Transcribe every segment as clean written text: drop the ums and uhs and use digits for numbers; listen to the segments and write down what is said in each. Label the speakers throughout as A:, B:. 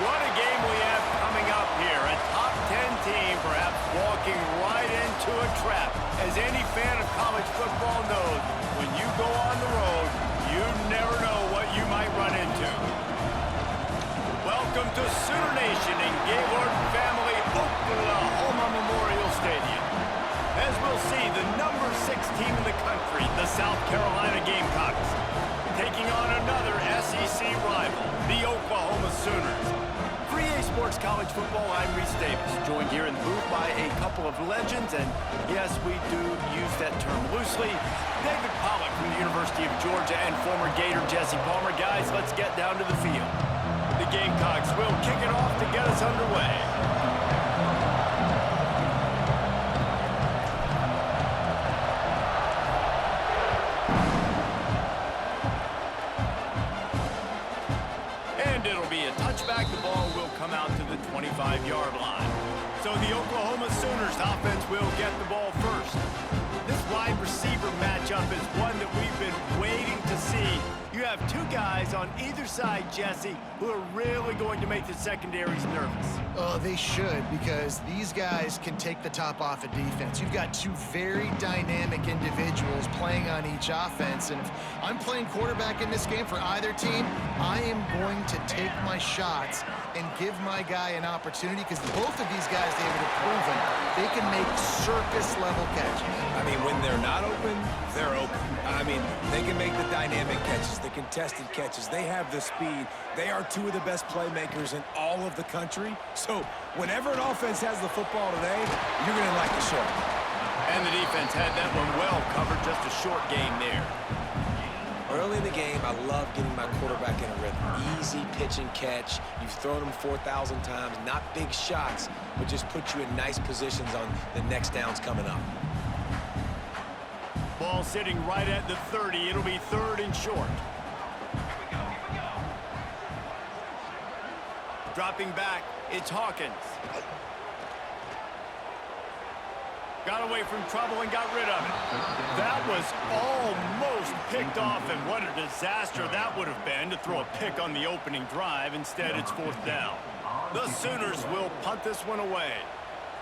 A: What a game we have coming up here. A top 10 team perhaps walking right into a trap. As any fan of college football knows, when you go on the road, you never know what you might run into. Welcome to Sooner Nation in Gaylord Family Oklahoma Memorial Stadium. As we'll see, the number 6 team in the country, the South Carolina Gamecocks, taking on another SEC rival, the Oklahoma Sooners. For EA Sports College Football, I'm Reese Davis, joined here in the booth by a couple of legends, and yes, we do use that term loosely. David Pollack from the University of Georgia and former Gator Jesse Palmer. Guys, let's get down to the field. The Gamecocks will kick it off to get us underway. And it'll be a touchback. The ball will come out to the 25-yard line. So the Oklahoma Sooners offense will get the ball first. This wide receiver matchup is one that we've been waiting to see. You have two guys on either side, Jesse, who are really going to make the secondaries nervous.
B: Oh, they should, because these guys can take the top off of defense. You've got two very dynamic individuals playing on each offense, and if I'm playing quarterback in this game for either team, I am going to take my shots and give my guy an opportunity, because both of these guys, David, have proven they can make circus-level catches.
C: I mean, when they're not open, they're open. I mean, they can make the dynamic catches, the contested catches. They have the speed. They are two of the best playmakers in all of the country. So whenever an offense has the football today, you're going to like the show.
A: And the defense had that one well covered, just a short game there.
C: Early in the game, I love getting my quarterback in a rhythm. Easy pitch and catch. You've thrown them 4,000 times. Not big shots, but just put you in nice positions on the next downs coming up.
A: Ball sitting right at the 30. It'll be third and short. Dropping back, it's Hawkins. Got away from trouble and got rid of it. That was almost picked off, and what a disaster that would have been to throw a pick on the opening drive. Instead, it's fourth down. The Sooners will punt this one away.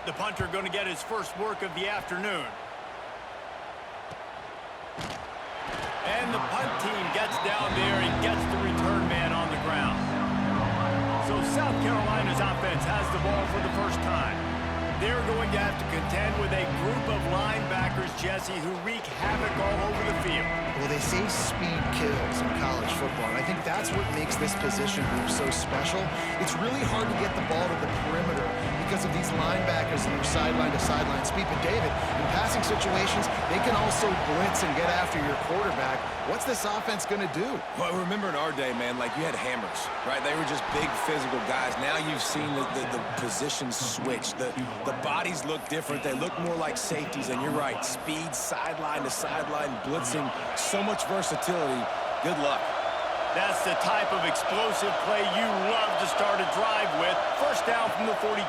A: The punter going to get his first work of the afternoon. And the punt team gets down there and gets the return man on the ground. So South Carolina's offense has the ball for the first time. They're going to have to contend with a group of linebackers, Jesse, who wreak havoc all over the field.
B: Well, they say speed kills in college football, and I think that's what makes this position group so special. It's really hard to get the ball to the perimeter because of these linebackers and their sideline-to-sideline speed. But, David, in passing situations, they can also blitz and get after your quarterback. What's this offense going to do?
C: Well, remember in our day, man, like you had hammers, right? They were just big physical guys. Now you've seen the positions switch. The bodies look different. They look more like safeties, and you're right. Speed, sideline to sideline, blitzing, so much versatility. Good luck.
A: That's the type of explosive play you love to start a drive with. First down from the 42.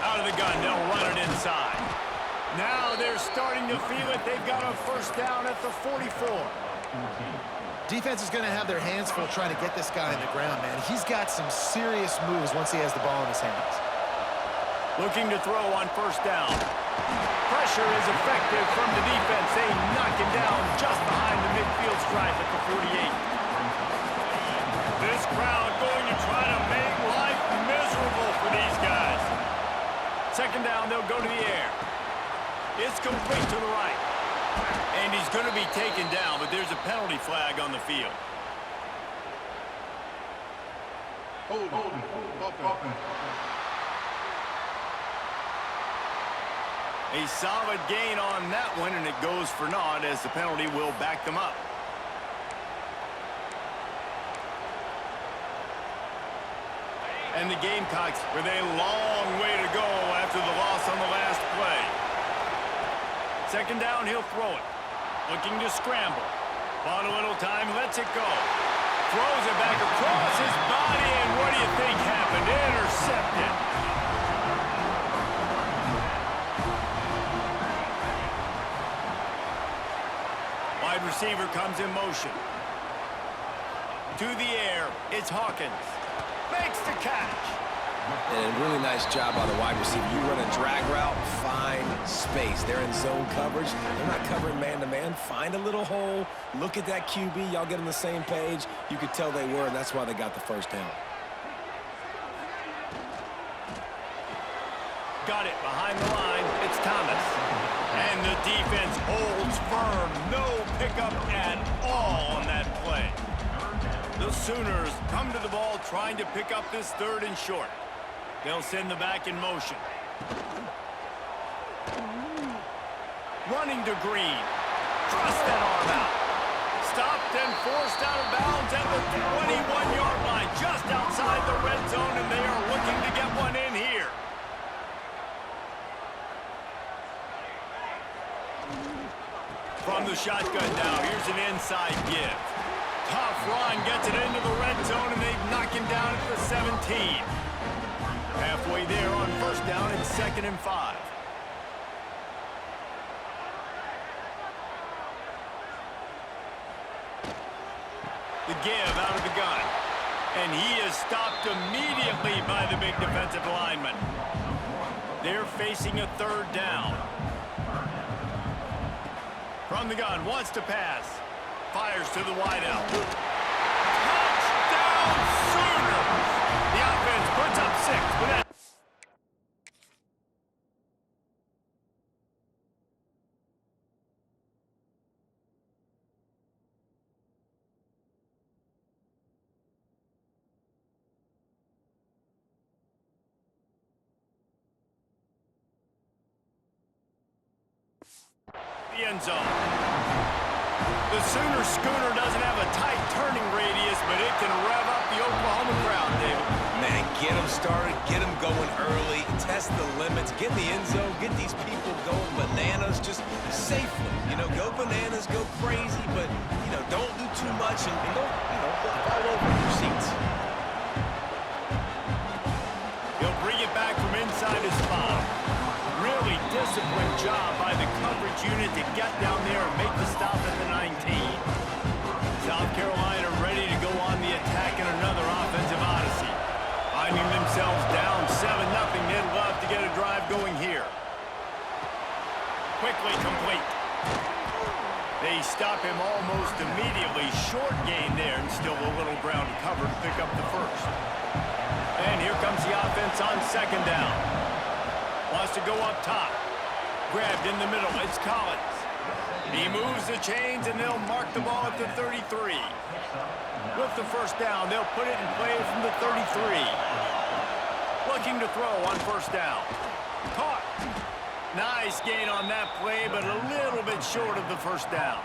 A: Out of the gun, they'll run it inside. Now they're starting to feel it. They've got a first down at the 44.
B: Defense is going to have their hands full trying to get this guy on the ground, man. He's got some serious moves once he has the ball in his hands.
A: Looking to throw on first down. Pressure is effective from the defense. They knock him down just behind the midfield stripe at the 48. This crowd going to try to make life miserable for these guys. Second down, they'll go to the air. It's complete to the right. And he's going to be taken down, but there's a penalty flag on the field. A solid gain on that one, and it goes for naught as the penalty will back them up. And the Gamecocks with a long way to go after the loss on the last play. Second down, he'll throw it. Looking to scramble. Bought a little time, lets it go. Throws it back across his body, and what do you think happened? Intercepted. Wide receiver comes in motion. To the air, it's Hawkins. Makes the catch.
C: And a really nice job by the wide receiver. You run a drag route, find space. They're in zone coverage. They're not covering man-to-man. Find a little hole. Look at that QB. Y'all get on the same page. You could tell they were, and that's why they got the first down.
A: Got it behind the line. It's Thomas. And the defense holds firm. No pickup at all on that play. The Sooners come to the ball trying to pick up this 3rd and short. They'll send the back in motion. Running to Green. Thrust that arm out. Stopped and forced out of bounds at the 21-yard line, just outside the red zone, and they are looking to get one in here. From the shotgun now, here's an inside give. Tough run, gets it into the red zone, and they knock him down at the 17. Halfway there on 1st down and 2nd and 5. The give out of the gun. And he is stopped immediately by the big defensive lineman. They're facing a 3rd down. From the gun, wants to pass. Fires to the wideout. Touchdown Sooners! The offense puts up 6 with that. The end zone. The Sooner schooner doesn't have a tight turning radius, but it can rev up the Oklahoma crowd, David.
C: Man, get them started, get them going early, test the limits, get in the end zone, get these people going bananas just safely. You know, go bananas, go crazy, but, you know, don't do too much and don't, don't fall over in your seats.
A: He'll bring it back from inside his 5. Really disciplined job by the coverage unit to get down there and make the stop at the 19. South Carolina ready to go on the attack in another offensive odyssey. Finding themselves down 7-0, they'd love to get a drive going here. Quickly complete. They stop him almost immediately. Short gain there, and still a little ground to cover to pick up the 1st. And here comes the offense on 2nd down. Wants to go up top. Grabbed in the middle. It's Collins. He moves the chains, and they'll mark the ball at the 33. With the 1st down, they'll put it in play from the 33. Looking to throw on 1st down. Caught. Nice gain on that play, but a little bit short of the 1st down.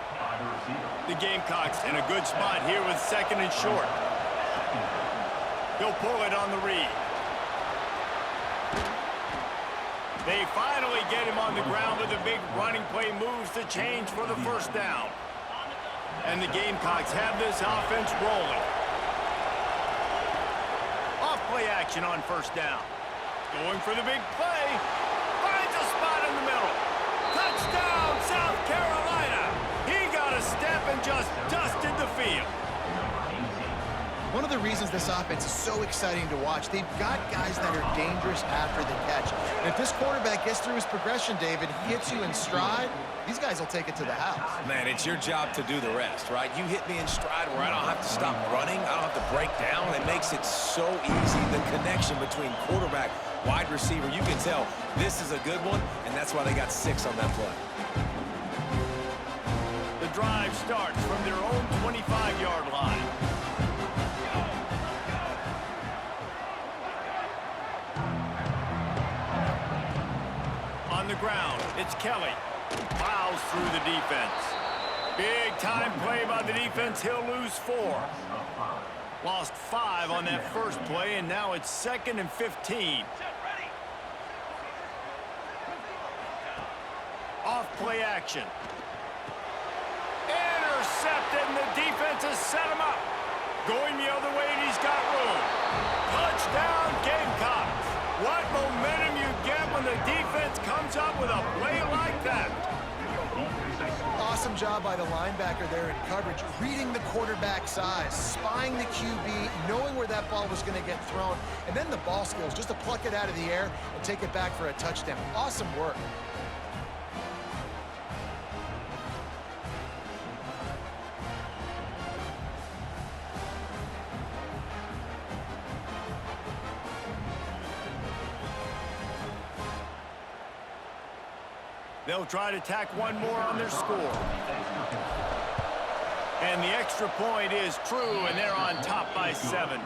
A: The Gamecocks in a good spot here with 2nd and short. He'll pull it on the read. They finally get him on the ground with a big running play, moves the change for the 1st down. And the Gamecocks have this offense rolling. Off play action on 1st down. Going for the big play. Finds a spot in the middle. Touchdown, South Carolina. He got a step and just dusted the field.
B: One of the reasons this offense is so exciting to watch, they've got guys that are dangerous after the catch. And if this quarterback gets through his progression, David, hits you in stride, these guys will take it to the house.
C: Man, it's your job to do the rest, right? You hit me in stride where I don't have to stop running. I don't have to break down. It makes it so easy. The connection between quarterback, wide receiver, you can tell this is a good one, and that's why they got 6 on that play.
A: The drive starts from their own 25-yard line. On the ground, it's Kelly. Plows through the defense. Big time play by the defense. He'll lose 4. Lost 5 on that 1st play, and now it's 2nd and 15. Off play action. Intercepted, and the defense has set him up. Going the other way, and he's got room. Touchdown, Gamecocks. What momentum you get when the defense comes up with a play like that.
B: awesome job by the linebacker there in coverage, reading the quarterback's eyes, spying the QB, knowing where that ball was going to get thrown, and then the ball skills just to pluck it out of the air and take it back for a touchdown. Awesome work.
A: They'll try to tack one more on their score. And the extra point is true, and they're on top by 7.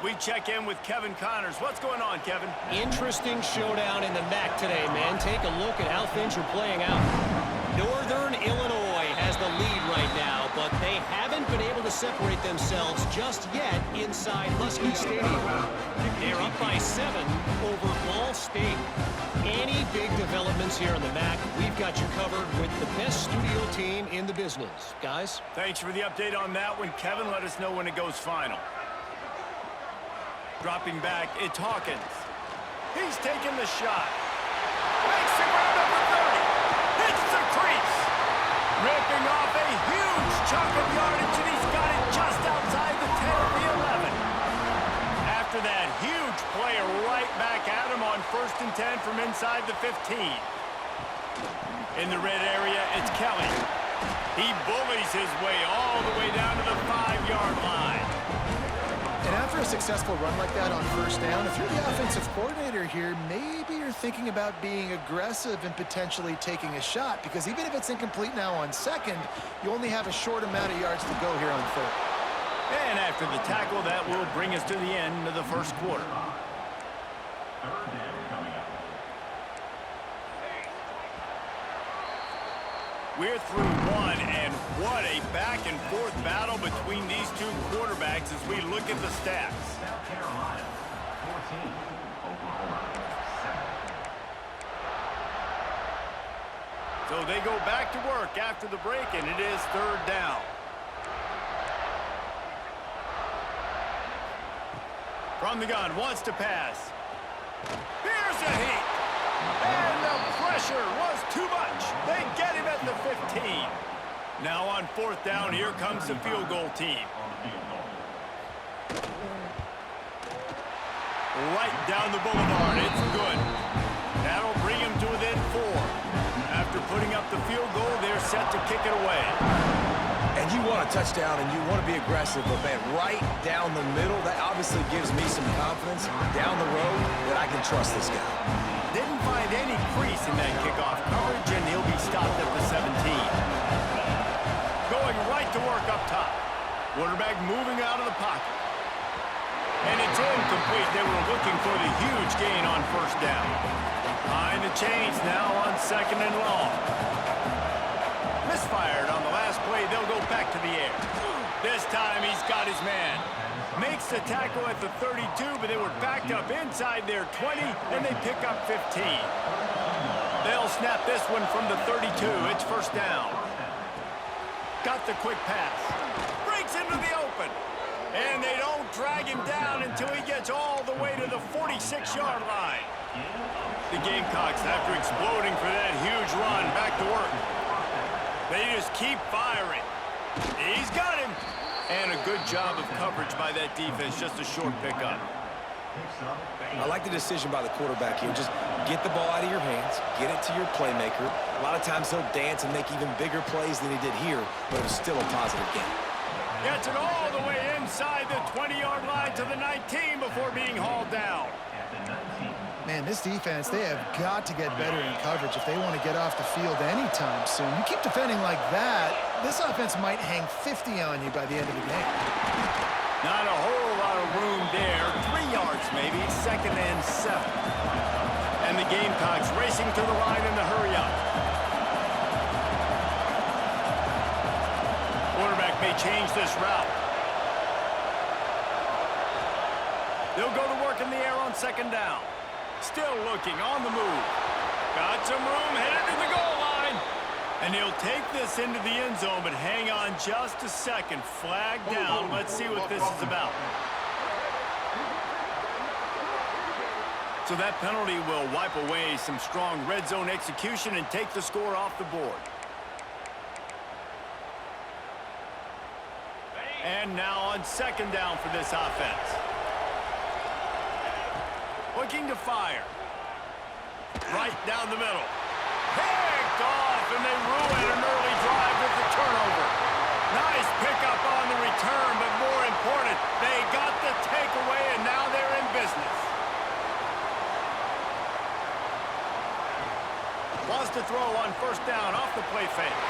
A: We check in with Kevin Connors. What's going on, Kevin?
D: Interesting showdown in the MAC today, man. Take a look at how things are playing out. Northern Illinois has the lead right now, but they haven't been able to separate themselves just yet inside Husky Stadium. They're up by 7 over Ball State. Any big developments here in the MAC, we've got you covered with the best studio team in the business. Guys?
A: Thanks for the update on that one, Kevin. Let us know when it goes final. Dropping back, it's Hawkins. He's taking the shot. Makes the ground up for 30. Hits the crease. Ripping off a huge chunk of yardage, and he's got it just outside the 10 of the 11. After that huge play, right back at him on 1st and 10 from inside the 15. In the red area, it's Kelly. He bullies his way all the way down to the 5-yard line.
B: And after a successful run like that on 1st down, if you're the offensive coordinator here, maybe you're thinking about being aggressive and potentially taking a shot, because even if it's incomplete now on 2nd, you only have a short amount of yards to go here on 3rd.
A: And after the tackle, that will bring us to the end of the 1st quarter. We're through 1, and what a back-and-forth battle between these two quarterbacks as we look at the stats.
E: South Carolina, 14, Oklahoma, 7.
A: So they go back to work after the break, and it is 3rd down. From the gun, wants to pass. Here's a heat. And the pressure was too much. They get him at the 15. Now on 4th down, here comes the field goal team. Right down the boulevard, it's good. That'll bring him to within 4. After putting up the field goal, they're set to kick it away.
C: And you want a touchdown and you want to be aggressive, but man, right down the middle, that obviously gives me some confidence down the road that I can trust this guy.
A: Didn't find any crease in that kickoff coverage, and he'll be stopped at the 17. Going right to work up top. Quarterback moving out of the pocket. And it's incomplete. They were looking for the huge gain on 1st down. Behind the chains now on 2nd and long. Misfired on the last play. They'll go back to the air. This time he's got his man. Makes the tackle at the 32, but they were backed up inside their 20, and they pick up 15. They'll snap this one from the 32. It's 1st down. Got the quick pass. Breaks into the open. And they don't drag him down until he gets all the way to the 46-yard line. The Gamecocks, after exploding for that huge run, back to work. They just keep firing. He's got him. And a good job of coverage by that defense, just a short pickup.
C: I like the decision by the quarterback here. Just get the ball out of your hands, get it to your playmaker. A lot of times he'll dance and make even bigger plays than he did here, but it was still a positive game.
A: Gets it all the way inside the 20-yard line to the 19 before being hauled down.
B: Man, this defense, they have got to get better in coverage if they want to get off the field anytime soon. You keep defending like that, this offense might hang 50 on you by the end of the game.
A: Not a whole lot of room there. 3 yards maybe, 2nd and 7. And the Gamecocks racing to the line in the hurry up. Quarterback may change this route. They'll go to work in the air on 2nd down. Still looking on the move. Got some room, headed to the goal line. And he'll take this into the end zone, but hang on just a second. Flag down. Let's see what this is about. So that penalty will wipe away some strong red zone execution and take the score off the board. And now on second down for this offense. Looking to fire. Right down the middle. Picked off, and they ruin an early drive with the turnover. Nice pickup on the return, but more important, they got the takeaway, and now they're in business. Wants to throw on first down off the play fake.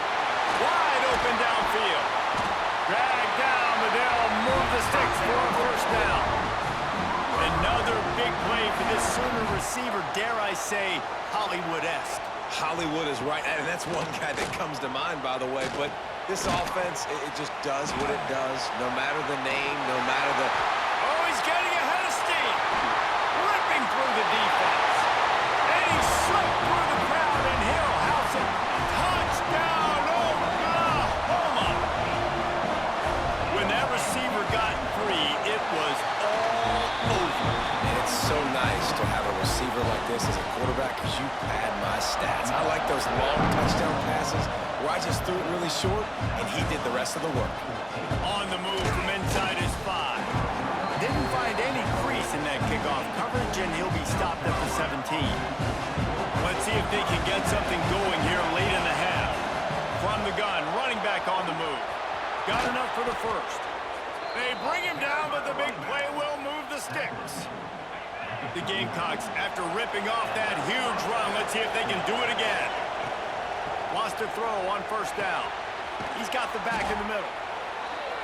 A: Wide open downfield. Drag down, but they'll move the sticks for a first down. Another big play for this Sooner receiver, dare I say, Hollywood-esque.
C: Hollywood is right, and that's one guy that comes to mind, by the way. But this offense, it just does what it does, no matter the name, no matter the...
A: Oh, he's getting ahead of steam. Ripping through the defense. And he slipped through the crowd, and Hill house it. Touchdown, Oklahoma. When that receiver got free, it was all over.
C: And it's so nice to have a receiver like this as a quarterback because you pad my stats. I like those long touchdown passes where I just threw it really short, and he did the rest of the work.
A: On the move from inside his 5. Didn't find any crease in that kickoff coverage, and he'll be stopped at the 17. Let's see if they can get something going here late in the half. From the gun, running back on the move. Got enough for the first. They bring him down, but the big play will move the sticks. The Gamecocks, after ripping off that huge run, let's see if they can do it again. Wants to throw on first down. He's got the back in the middle.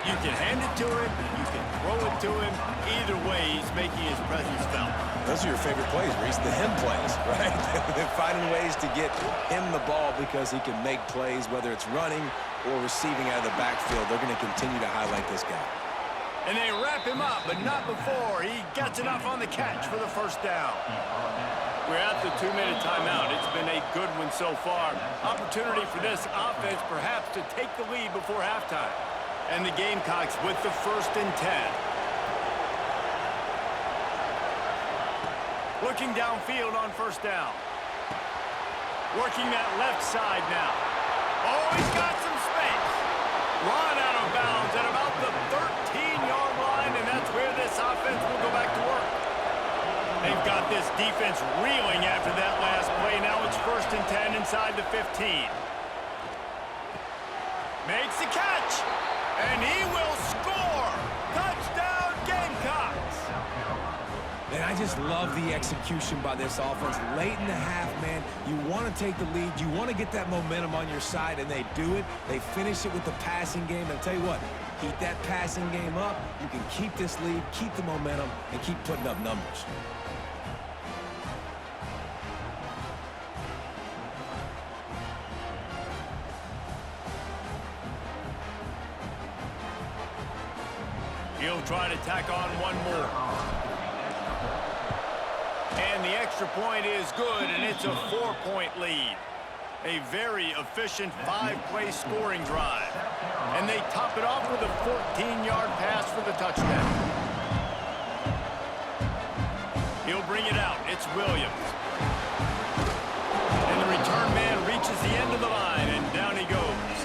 A: You can hand it to him, you can throw it to him. Either way, he's making his presence felt.
C: Those are your favorite plays, Reese, the him plays, right? They're finding ways to get him the ball because he can make plays, whether it's running or receiving out of the backfield. They're going to continue to highlight this guy.
A: And they wrap him up, but not before he gets enough on the catch for the first down. We're at the 2-minute timeout. It's been a good one so far. Opportunity for this offense perhaps to take the lead before halftime. And the Gamecocks with the 1st and 10. Looking downfield on first down. Working that left side now. Oh, he's got some space. Run out of bounds at about the 13-yard line, and that's where this offense will go back to work. They've got this defense reeling after that last play. Now it's 1st and 10 inside the 15. Makes the catch, and he will score. Touchdown, Gamecocks.
C: And I just love the execution by this offense. Late in the half, man, you want to take the lead. You want to get that momentum on your side, and they do it. They finish it with the passing game. And I'll tell you what, keep that passing game up. You can keep this lead, keep the momentum, and keep putting up numbers.
A: He'll try to tack on one more. And the extra point is good, and it's a 4-point lead. A very efficient 5-play scoring drive. And they top it off with a 14-yard pass for the touchdown. He'll bring it out. It's Williams. And the return man reaches the end of the line, and down he goes.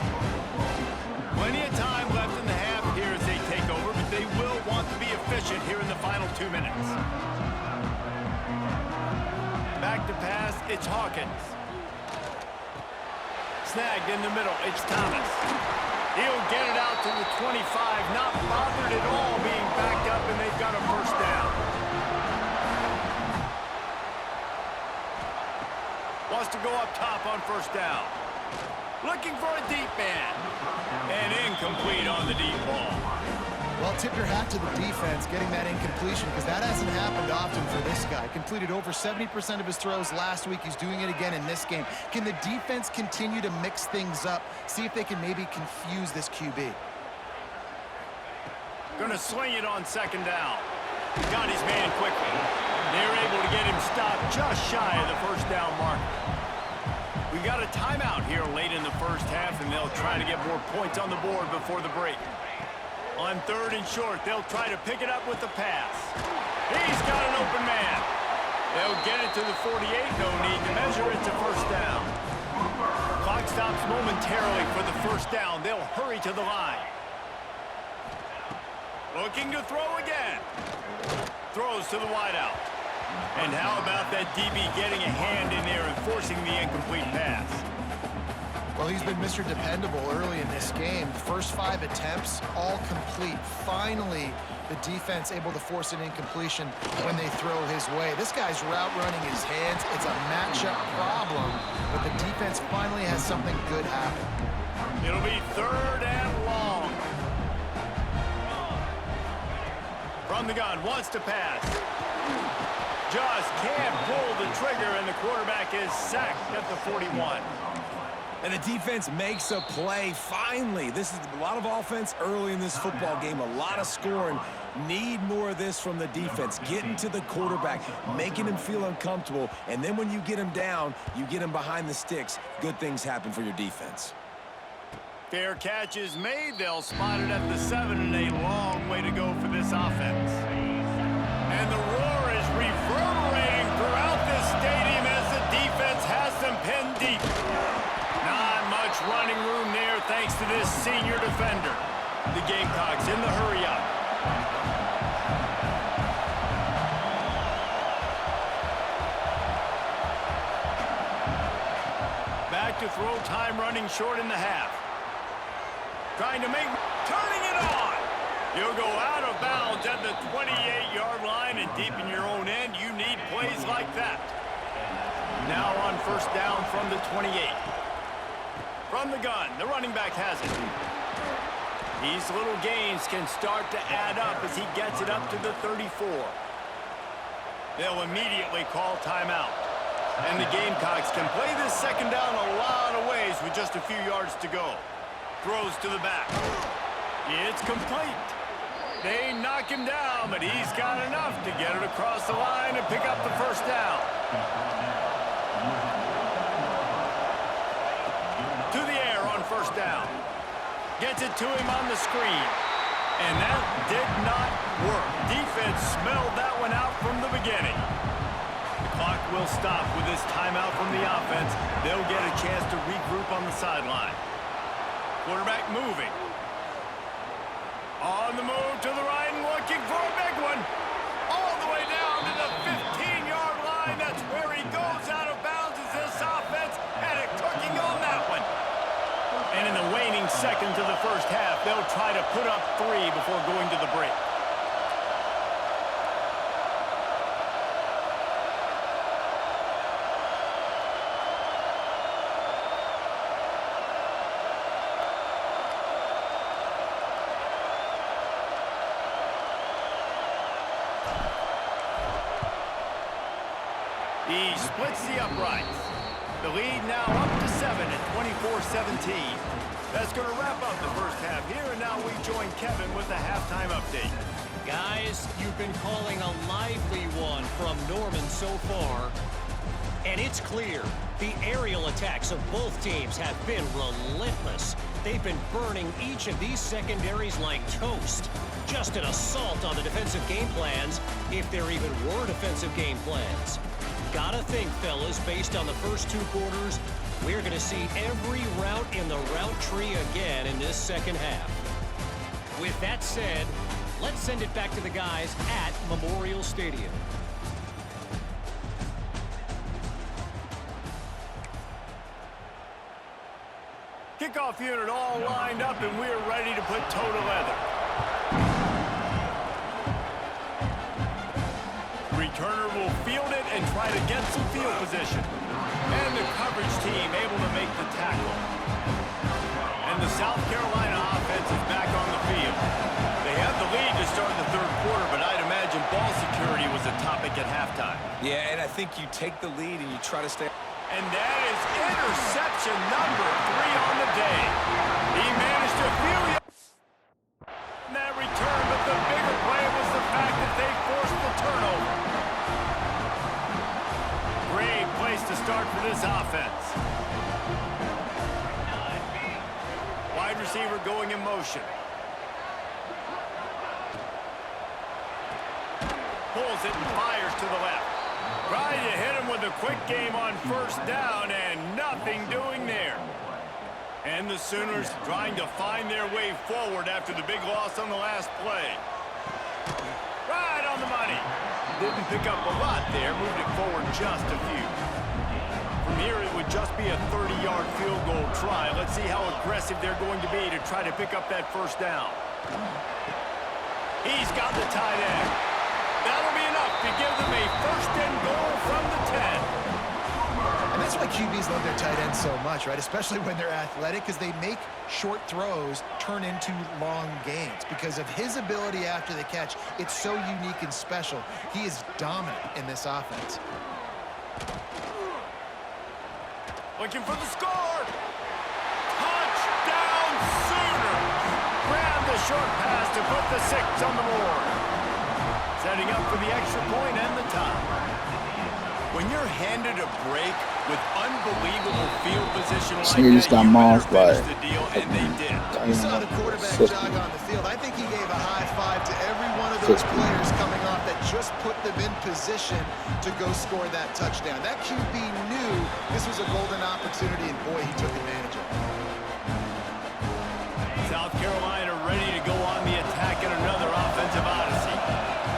A: Plenty of time left in the half here as they take over, but they will want to be efficient here in the final 2 minutes. Back to pass, it's Hawkins. Snagged in the middle, it's Thomas. He'll get it out to the 25, not bothered at all being backed up, and they've got a first down. Wants to go up top on first down. Looking for a deep man. And incomplete on the deep ball.
B: Well, tip your hat to the defense getting that incompletion because that hasn't happened often for this guy. Completed over 70% of his throws last week. He's doing it again in this game. Can the defense continue to mix things up? See if they can maybe confuse this QB.
A: Gonna swing it on second down. Got his man quickly. They're able to get him stopped just shy of the first down mark. We've got a timeout here late in the first half, and they'll try to get more points on the board before the break. On 3rd and short, they'll try to pick it up with the pass. He's got an open man. They'll get it to the 48. No need to measure. It's a first down. Clock stops momentarily for the first down. They'll hurry to the line. Looking to throw again. Throws to the wideout. And how about that DB getting a hand in there and forcing the incomplete pass?
B: Well, he's been Mr. Dependable early in this game. The first 5 attempts, all complete. Finally, the defense able to force an incompletion when they throw his way. This guy's route running his hands. It's a matchup problem, but the defense finally has something good happen.
A: It'll be 3rd and long. From the gun, wants to pass. Just can't pull the trigger, and the quarterback is sacked at the 41.
C: And the defense makes a play, finally. This is a lot of offense early in this football game, a lot of scoring. Need more of this from the defense. Getting to the quarterback, making him feel uncomfortable, and then when you get him down, you get him behind the sticks. Good things happen for your defense.
A: Fair catch is made. They'll spot it at the 7, and a long way to go for this offense. And the roar is reverberating throughout this stadium as the defense has them pinned deep. Not much running room there thanks to this senior defender. The Gamecocks in the hurry-up. Back to throw, time running short in the half. Trying to turning it on. You'll go out of bounds at the 28-yard line, and deep in your own end, you need plays like that. Now on 1st down from the 28. From the gun, the running back has it. These little gains can start to add up as he gets it up to the 34. They'll immediately call timeout. And the Gamecocks can play this 2nd down a lot of ways with just a few yards to go. Throws to the back. It's complete. They knock him down, but he's got enough to get it across the line and pick up the 1st down. To the air on 1st down. Gets it to him on the screen. And that did not work. Defense smelled that one out from the beginning. The clock will stop with this timeout from the offense. They'll get a chance to regroup on the sideline. Quarterback moving. On the move to the right and looking for a big one. All the way down to the 15-yard line. That's where he goes out of bounds as this offense had it cooking on that one. And in the waning seconds of the 1st half, they'll try to put up 3 before going to the break. He splits the uprights. The lead now up to 7 at 24-17. That's going to wrap up the 1st half here, and now we join Kevin with the halftime update.
D: Guys, you've been calling a lively one from Norman so far. And it's clear, the aerial attacks of both teams have been relentless. They've been burning each of these secondaries like toast. Just an assault on the defensive game plans, if there even were defensive game plans. Gotta think, fellas, based on the first 2 quarters, we're going to see every route in the route tree again in this 2nd half. With that said, let's send it back to the guys at Memorial Stadium.
A: Kickoff unit all lined up, and we're ready to put toe to leather. Returner will field it and try to get some field position. And the coverage team able to make the tackle. And the South Carolina offense is back on the field. They have the lead to start the 3rd quarter, but I'd imagine ball security was a topic at halftime.
C: Yeah, and I think you take the lead and you try to stay.
A: And that is interception number 3 on the day. He managed to field that return, but the bigger play was the fact that they forced the turnover. Great place to start for this offense. Wide receiver going in motion. Pulls it and fires to the left. Trying to hit him with a quick game on 1st down, and nothing doing there. And the Sooners trying to find their way forward after the big loss on the last play. Right on the money. Didn't pick up a lot there, moved it forward just a few. From here, it would just be a 30-yard field goal try. Let's see how aggressive they're going to be to try to pick up that first down. He's got the tight end. That'll be enough to give them a first and goal from the 10.
B: And that's why QBs love their tight ends so much, right? Especially when they're athletic, because they make short throws turn into long gains. Because of his ability after the catch, it's so unique and special. He is dominant in this offense.
A: Looking for the score. Touchdown Sooners. Grab the short pass to put the 6 on the board. Setting up for the extra point and the tie. When you're handed a break with unbelievable field position like that,
F: just got mauled by
A: the deal, and they did.
B: You saw the quarterback jog on the field. I think he gave a high five to every one of those players coming off that just put them in position to go score that touchdown. That QB knew this was a golden opportunity, and boy, he took advantage of it.
A: South Carolina ready to go on the attack in another offensive odyssey.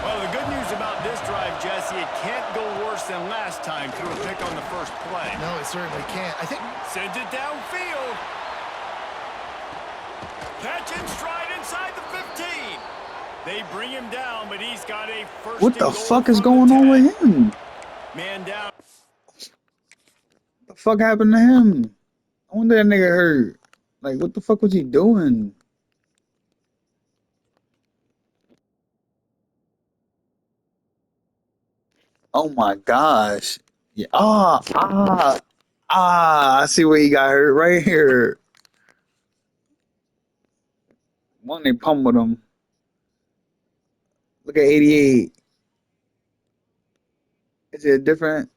A: Well, the good news about this drive, Jesse, it can't go worse than last time through a pick on the first play.
B: No, it certainly can't. I think
A: sends it downfield. Catch and stride inside the 15. They bring him down, but he's got a first.
F: What the fuck is going on with him?
A: Man down.
F: What the fuck happened to him? I wonder that nigga hurt. Like, what the fuck was he doing? Oh my gosh. Yeah. I see where he got hurt right here. One, they pummeled him. Look at 88. Is it different?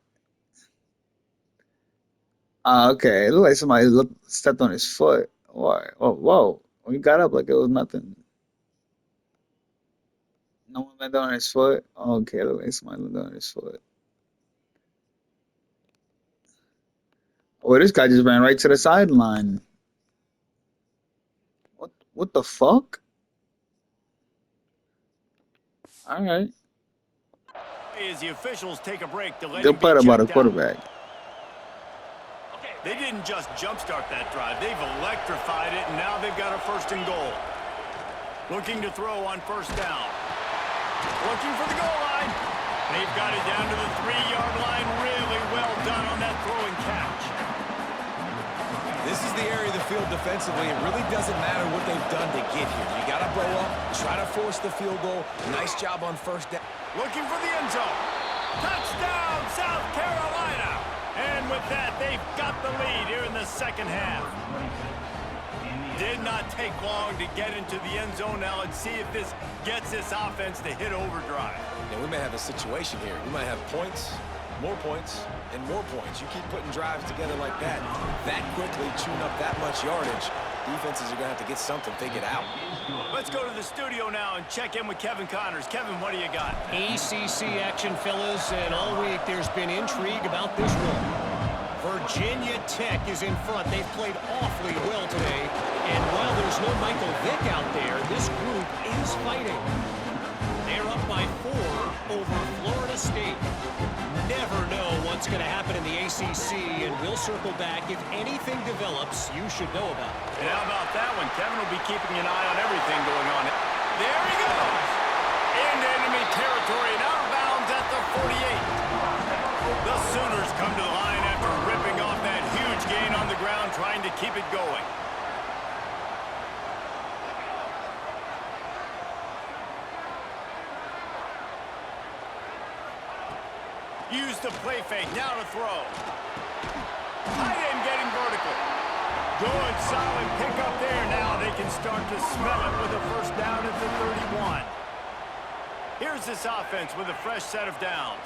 F: Okay. It looked like somebody stepped on his foot. What? Oh, whoa. He got up like it was nothing. No one landed on his foot? Okay, look like somebody landed on his foot. Oh, this guy just ran right to the sideline. What the fuck? Alright.
A: As the officials take a break to let
F: Good play about a quarterback.
A: They didn't just jumpstart that drive. They've electrified it, and now they've got a first and goal. Looking to throw on first down. Looking for the goal line. They've got it down to the 3-yard line. Really well done on that throw and catch.
C: This is the area of the field defensively. It really doesn't matter what they've done to get here. You got to blow up, try to force the field goal. Nice job on first down.
A: Looking for the end zone. Touchdown, South Carolina. And with that, they've got the lead here in the second half. Did not take long to get into the end zone. Now let's see if this gets this offense to hit overdrive.
C: Yeah, we may have a situation here. We might have points, and more points. You keep putting drives together like that quickly, chewing up that much yardage, defenses are going to have to get something figured out.
A: Let's go to the studio now and check in with Kevin Connors. Kevin, what do you got?
D: ACC action, fellas, and all week there's been intrigue about this one. Virginia Tech is in front. They've played awfully well today, and while there's no Michael Vick out there, this group is fighting. They're up by 4 over Florida State. Never know what's going to happen in the ACC, and we'll circle back. If anything develops, you should know about it.
A: And how about that one? Kevin will be keeping an eye on everything going on. There he goes! Into enemy territory and out of bounds at the 48. The Sooners come to the line after ripping off that huge gain on the ground, trying to keep it going. Use the play fake, now to throw. Tight end getting vertical. Good, solid pickup there. Now they can start to smell it with a first down at the 31. Here's this offense with a fresh set of downs.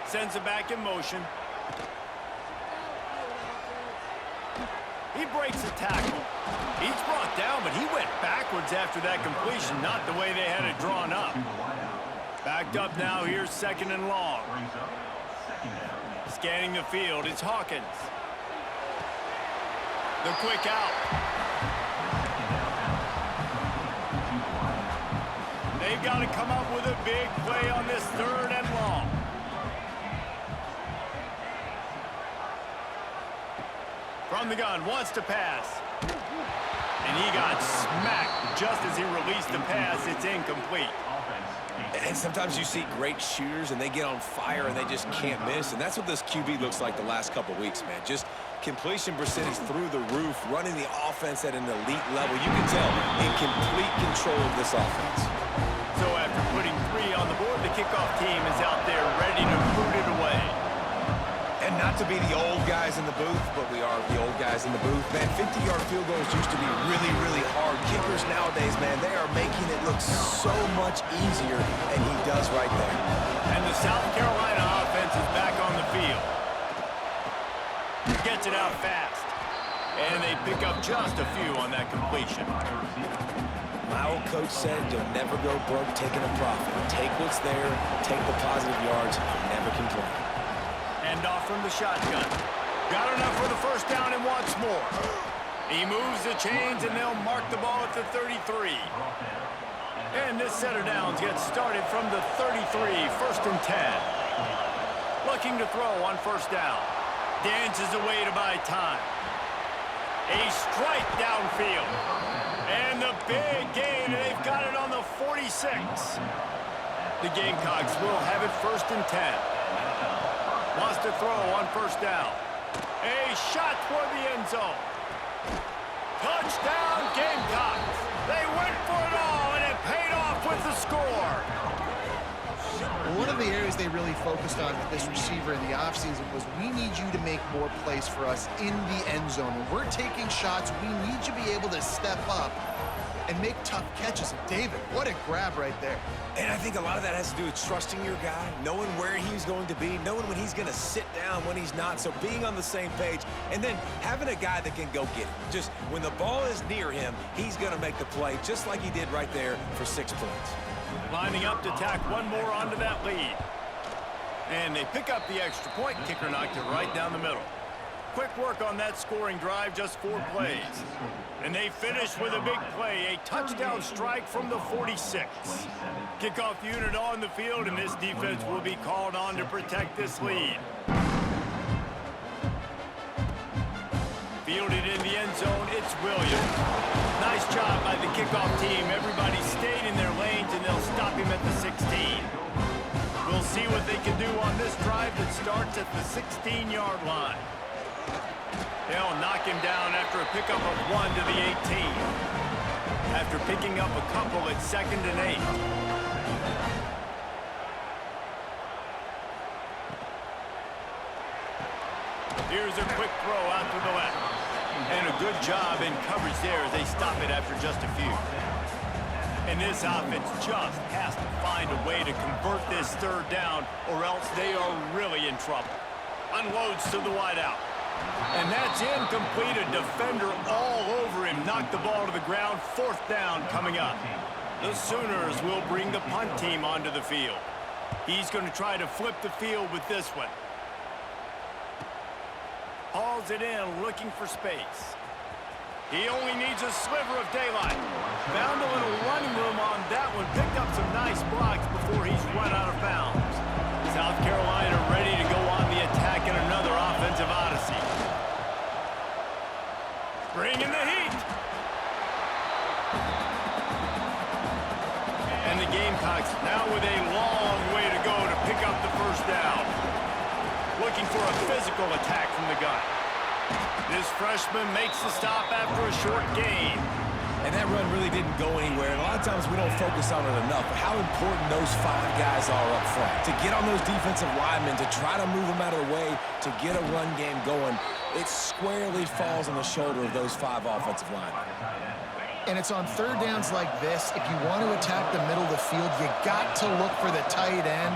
A: Sends it back in motion. He breaks the tackle. He's brought down, but he went backwards after that completion, not the way they had it drawn up. Backed up now, here's second and long. Scanning the field, it's Hawkins. The quick out. They've got to come up with a big play on this 3rd and long. From the gun, wants to pass. And he got smacked just as he released the pass. It's incomplete.
C: And sometimes you see great shooters, and they get on fire, and they just can't miss. And that's what this QB looks like the last couple weeks, man. Just completion percentage through the roof, running the offense at an elite level. You can tell in complete control of this offense.
A: So after putting 3 on the board, the kickoff team is out there ready to boot it away.
C: And not to be the old guys in the booth, but we are the old guys in the booth. Man, 50-yard field goals used to be really, really hard. Kickers nowadays, man, they are making it look so much easier, and he does right there.
A: And the South Carolina offense is back on the field. Gets it out fast. And they pick up just a few on that completion.
C: My old coach said you'll never go broke taking a profit. Take what's there, take the positive yards, and never complain.
A: Hand off from the shotgun. Got enough for the 1st down and wants more. He moves the chains and they'll mark the ball at the 33. And this set of downs gets started from the 33, 1st and 10. Looking to throw on 1st down. Dances away to buy time. A strike downfield. And the big gain, they've got it on the 46. The Gamecocks will have it 1st and 10. Wants to throw on 1st down. A shot toward the end zone. Touchdown, Gamecocks. They went for it all, and it paid off with the score.
B: One of the areas they really focused on with this receiver in the offseason was we need you to make more plays for us in the end zone. When we're taking shots, we need you to be able to step up and make tough catches. And David, what a grab right there.
C: And I think a lot of that has to do with trusting your guy, knowing where he's going to be, knowing when he's going to sit down, when he's not. So being on the same page, and then having a guy that can go get it. Just when the ball is near him, he's going to make the play, just like he did right there for 6 points.
A: Lining up to tack one more onto that lead. And they pick up the extra point. Kicker knocked it right down the middle. Quick work on that scoring drive, just 4 plays. And they finish with a big play, a touchdown strike from the 46. Kickoff unit on the field, and this defense will be called on to protect this lead. Fielded in the end zone, it's Williams. Nice job by the kickoff team. Everybody stayed in their lanes, and they'll stop him at the 16. We'll see what they can do on this drive that starts at the 16-yard line. They'll knock him down after a pickup of 1 to the 18. After picking up a couple at 2nd and 8. Here's a quick throw out to the left. And a good job in coverage there as they stop it after just a few. And this offense just has to find a way to convert this 3rd down, or else they are really in trouble. Unloads to the wideout. And that's incomplete. A defender all over him. Knocked the ball to the ground. 4th down coming up. The Sooners will bring the punt team onto the field. He's going to try to flip the field with this one. Hauls it in, looking for space. He only needs a sliver of daylight. Found a little running room on that one. Picked up some nice blocks before he's run out of bounds. South Carolina ready to go on the attack in another offensive odyssey. Bringing the heat. And the Gamecocks now with a long way to go to pick up the 1st down. Looking for a physical attack from the gun. This freshman makes the stop after a short gain.
C: And that run really didn't go anywhere. And a lot of times we don't focus on it enough, but how important those 5 guys are up front. To get on those defensive linemen, to try to move them out of the way, to get a run game going, it squarely falls on the shoulder of those 5 offensive linemen.
B: And it's on 3rd downs like this, if you want to attack the middle of the field, you got to look for the tight end.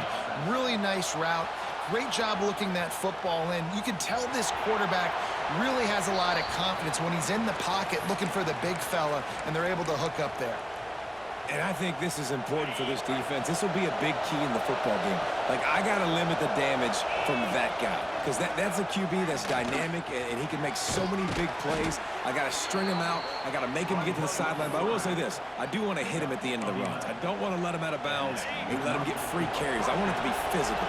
B: Really nice route. Great job looking that football in. You can tell this quarterback really has a lot of confidence when he's in the pocket looking for the big fella, and they're able to hook up there.
C: And I think this is important for this defense. This will be a big key in the football game. Like, I got to limit the damage from that guy because that's a QB that's dynamic, and he can make so many big plays. I got to string him out. I got to make him get to the sideline. But I will say this. I do want to hit him at the end of the runs. I don't want to let him out of bounds and let him get free carries. I want it to be physical.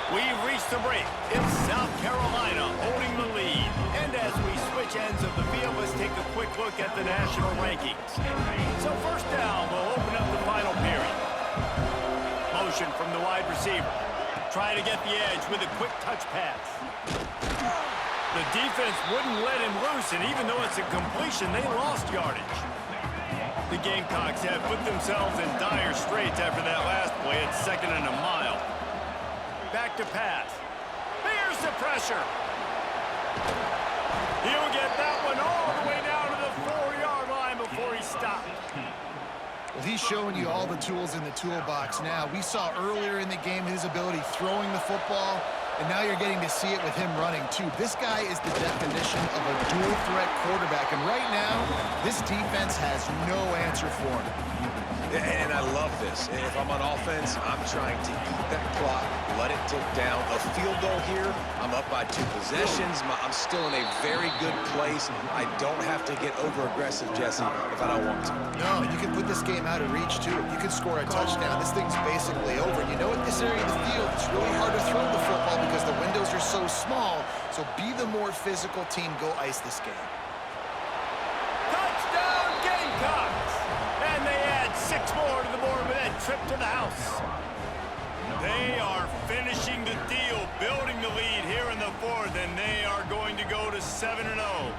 A: We've reached the break. It's South Carolina holding the lead. And as we switch ends of the field, let's take a quick look at the national rankings. So first down, we'll open up the final period. Motion from the wide receiver. Trying to get the edge with a quick touch pass. The defense wouldn't let him loose, and even though it's a completion, they lost yardage. The Gamecocks have put themselves in dire straits after that last play at 2nd and a mile. Back to pass. Here's the pressure. He'll get that one all the way down to the 4-yard line before he stopped.
B: Well, he's showing you all the tools in the toolbox now. We saw earlier in the game his ability throwing the football, and now you're getting to see it with him running, too. This guy is the definition of a dual-threat quarterback, and right now, this defense has no answer for him.
C: And I love this. If I'm on offense, I'm trying to eat that clock, let it tick down. A field goal here, I'm up by 2 possessions. I'm still in a very good place. I don't have to get over-aggressive, Jesse, if I don't want to.
B: No, you can put this game out of reach, too. You can score a touchdown. This thing's basically over. You know, at this area of the field, it's really hard to throw the football because the windows are so small. So be the more physical team. Go ice this game.
A: Touchdown, Gamecocks! And they add 6 more to the board with that trip to the house. They are finishing the deal, building the lead here in the 4th, and they are going to go to 7-0.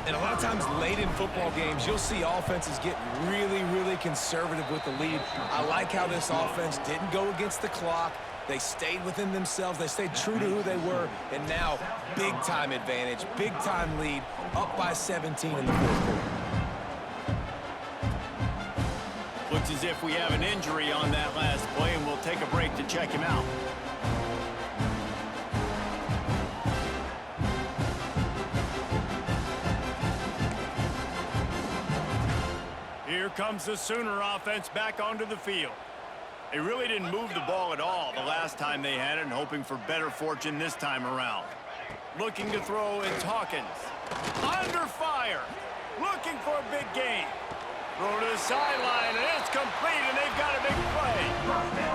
C: And a lot of times late in football games, you'll see offenses get really, really conservative with the lead. I like how this offense didn't go against the clock. They stayed within themselves. They stayed true to who they were. And now, big-time advantage, big-time lead, up by 17 in the 4th quarter.
A: Looks as if we have an injury on that last play, and we'll take a break to check him out. Here comes the Sooner offense back onto the field. They really didn't move the ball at all the last time they had it, and hoping for better fortune this time around. Looking to throw, it's Hawkins. Under fire. Looking for a big gain. Throw to the sideline, and it's complete, and they've got a big play.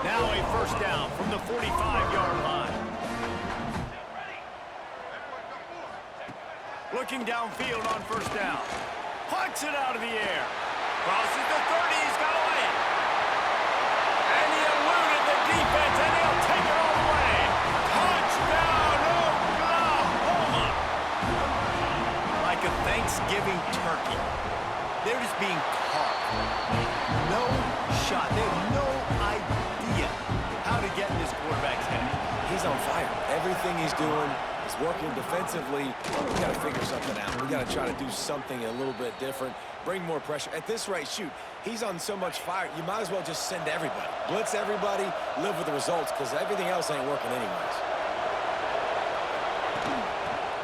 A: Now a first down from the 45-yard line. Looking downfield on first down. Pucks it out of the air. Crosses the 30, he's got away. And he eluded the defense, and he'll take it all the way. Touchdown, Oklahoma! Like a Thanksgiving turkey. They're just being caught. No shot. They have no idea how to get in this quarterback's head.
C: He's on fire. Everything he's doing is working defensively. We got to figure something out. We got to try to do something a little bit different. Bring more pressure. At this rate, shoot, he's on so much fire, you might as well just send everybody. Blitz everybody, live with the results, because everything else ain't working anyways.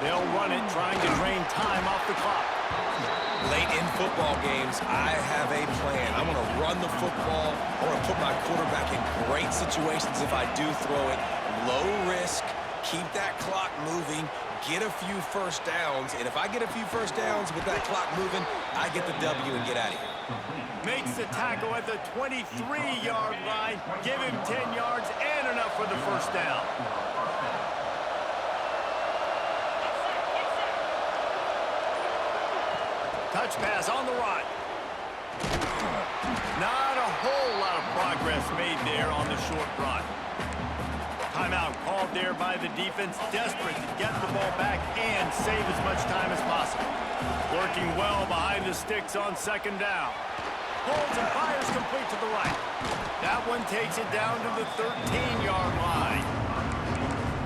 A: They'll run it, trying to drain time off the clock.
C: Late in football games, I have a plan. I want to run the football. I want to put my quarterback in great situations if I do throw it. Low risk, keep that clock moving, get a few first downs. And if I get a few first downs with that clock moving, I get the W and get out of here.
A: Makes the tackle at the 23-yard line. Give him 10 yards and enough for the first down. Touch pass on the run. Not a whole lot of progress made there on the short run. Timeout called there by the defense, desperate to get the ball back and save as much time as possible. Working well behind the sticks on second down. Pulls and fires complete to the right. That one takes it down to the 13-yard line.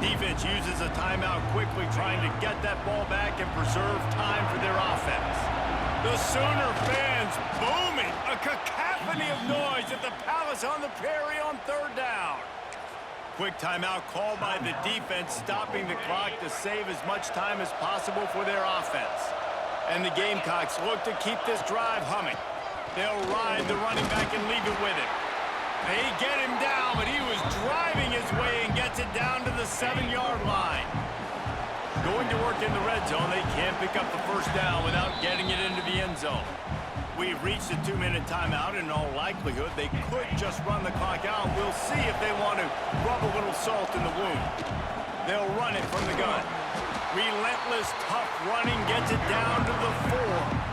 A: Defense uses a timeout quickly, trying to get that ball back and preserve time for their offense. The Sooner fans booming, a cacophony of noise at the Palace on the Prairie on third down. Quick timeout called by the defense, stopping the clock to save as much time as possible for their offense. And the Gamecocks look to keep this drive humming. They'll ride the running back and leave it with him. They get him down, but he was driving his way and gets it down to the 7-yard line. Going to work in the red zone, they can't pick up the first down without getting it into the end zone. We've reached a 2-minute timeout, and in all likelihood, they could just run the clock out. We'll see if they want to rub a little salt in the wound. They'll run it from the gun. Relentless, tough running gets it down to the 4.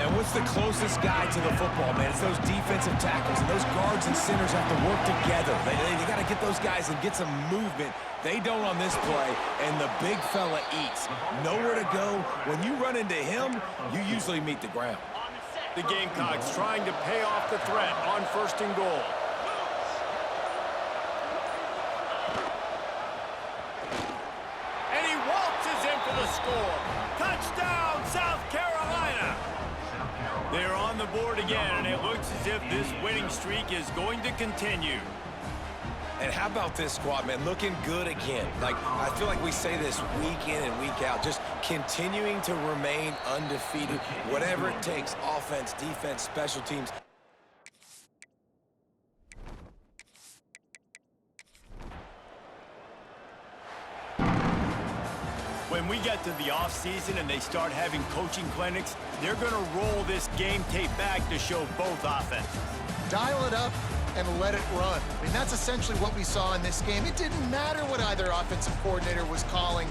C: Now, what's the closest guy to the football, man? It's those defensive tackles, and those guards and centers have to work together. They got to get those guys and get some movement. They don't on this play, and the big fella eats. Nowhere to go. When you run into him, you usually meet the ground.
A: The Gamecocks trying to pay off the threat on 1st and goal. And he waltzes in for the score. Touchdown, South Carolina! They're on the board again, and it looks as if this winning streak is going to continue.
C: And how about this squad, man? Looking good again. Like, I feel like we say this week in and week out, just continuing to remain undefeated, whatever it takes, offense, defense, special teams.
A: When we get to the offseason and they start having coaching clinics, they're going to roll this game tape back to show both offenses.
B: Dial it up and let it run. I mean, that's essentially what we saw in this game. It didn't matter what either offensive coordinator was calling.